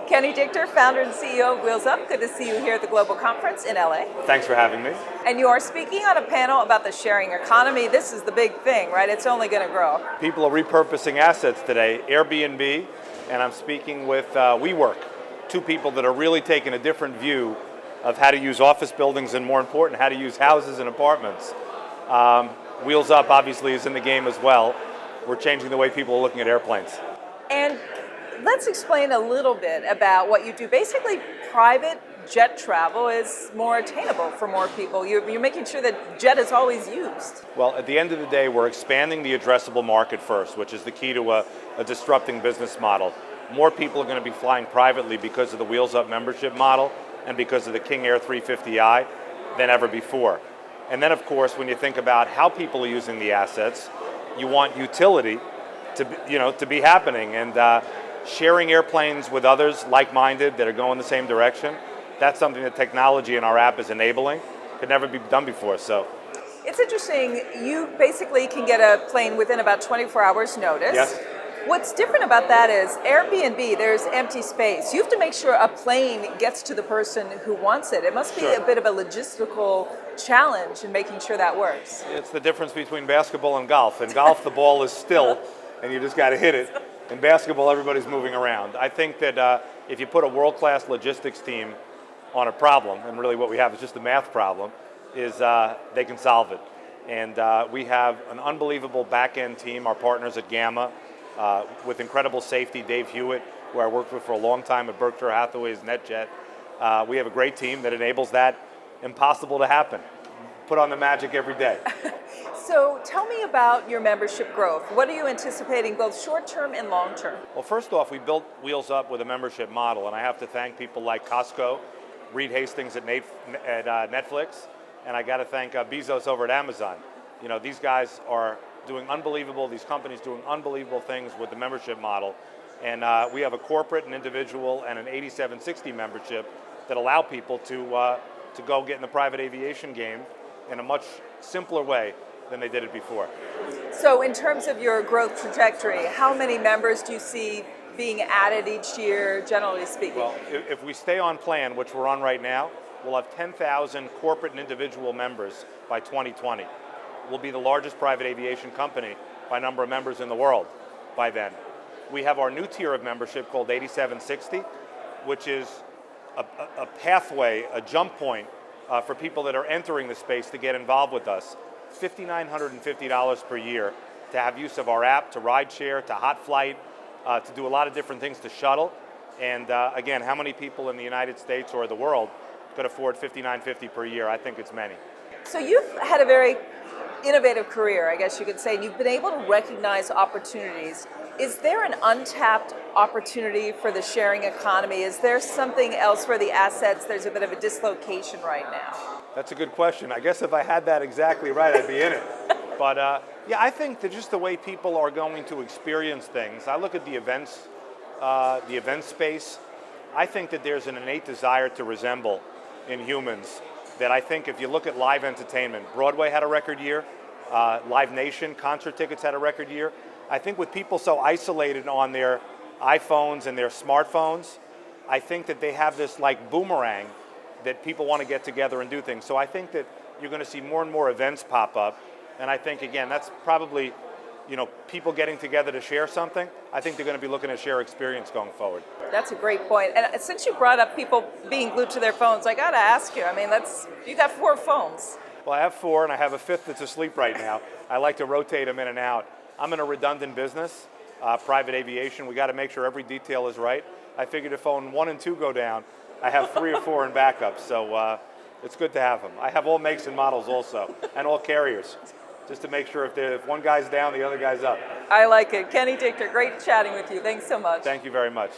Kenny Dichter, founder and CEO of Wheels Up. Good to see you here at the Global Conference in LA. Thanks for having me. And you are speaking on a panel about the sharing economy. This is the big thing, right? It's only going to grow. People are repurposing assets today, Airbnb, and I'm speaking with WeWork, two people that are really taking a different view of how to use office buildings and, more important, how to use houses and apartments. Wheels Up obviously is in the game as well. We're changing the way people are looking at airplanes. And let's explain a little bit about what you do. Basically, private jet travel is more attainable for more people. You're making sure that jet is always used. Well, at the end of the day, we're expanding the addressable market first, which is the key to a disrupting business model. More people are going to be flying privately because of the Wheels Up membership model and because of the King Air 350i than ever before. And then, of course, when you think about how people are using the assets, you want utility to be happening. And sharing airplanes with others like-minded that are going the same direction, that's something that technology in our app is enabling. Could never be done before. So it's interesting. You basically can get a plane within about 24 hours notice. Yes. What's different about that is Airbnb, there's empty space. You have to make sure a plane gets to the person who wants it. It must be Sure. a bit of a logistical challenge in making sure that works. It's the difference between basketball and golf. In golf, the ball is still, and you just got to hit it. In basketball, everybody's moving around. I think that if you put a world-class logistics team on a problem, and really what we have is just a math problem, is they can solve it. And we have an unbelievable back-end team, our partners at Gamma, with incredible safety, Dave Hewitt, who I worked with for a long time at Berkshire Hathaway's NetJet. We have a great team that enables that impossible to happen. Put on the magic every day. So tell me about your membership growth. What are you anticipating, both short-term and long-term? Well, first off, we built Wheels Up with a membership model, and I have to thank people like Costco, Reed Hastings at Netflix, and I got to thank Bezos over at Amazon. You know, these guys are doing these companies doing unbelievable things with the membership model. And we have a corporate, an individual, and an 8760 membership that allow people to go get in the private aviation game in a much simpler way than they did it before. So in terms of your growth trajectory, how many members do you see being added each year, generally speaking? Well, if we stay on plan, which we're on right now, we'll have 10,000 corporate and individual members by 2020. We'll be the largest private aviation company by number of members in the world by then. We have our new tier of membership called 8760, which is a pathway, a jump point for people that are entering the space to get involved with us. $5,950 per year to have use of our app, to ride share, to hot flight, to do a lot of different things, to shuttle. And again, how many people in the United States or the world could afford $5,950 per year? I think it's many. So you've had a very innovative career, I guess you could say, and you've been able to recognize opportunities. Is there an untapped opportunity for the sharing economy? Is there something else where the assets, there's a bit of a dislocation right now? That's a good question. I guess if I had that exactly right, I'd be in it. But yeah, I think that just the way people are going to experience things, I look at the event space, I think that there's an innate desire to resemble in humans that I think if you look at live entertainment, Broadway had a record year, Live Nation, concert tickets had a record year. I think with people so isolated on their iPhones and their smartphones, I think that they have this like boomerang that people want to get together and do things. So I think that you're going to see more and more events pop up. And I think, again, that's probably, people getting together to share something. I think they're going to be looking at share experience going forward. That's a great point. And since you brought up people being glued to their phones, I got to ask you, you got 4 phones. Well, I have 4 and I have a 5th that's asleep right now. I like to rotate them in and out. I'm in a redundant business, private aviation. We got to make sure every detail is right. I figured if phone 1 and 2 go down, I have 3 or 4 in backup. So it's good to have them. I have all makes and models also, and all carriers, just to make sure if one guy's down, the other guy's up. I like it. Kenny Dichter, great chatting with you. Thanks so much. Thank you very much.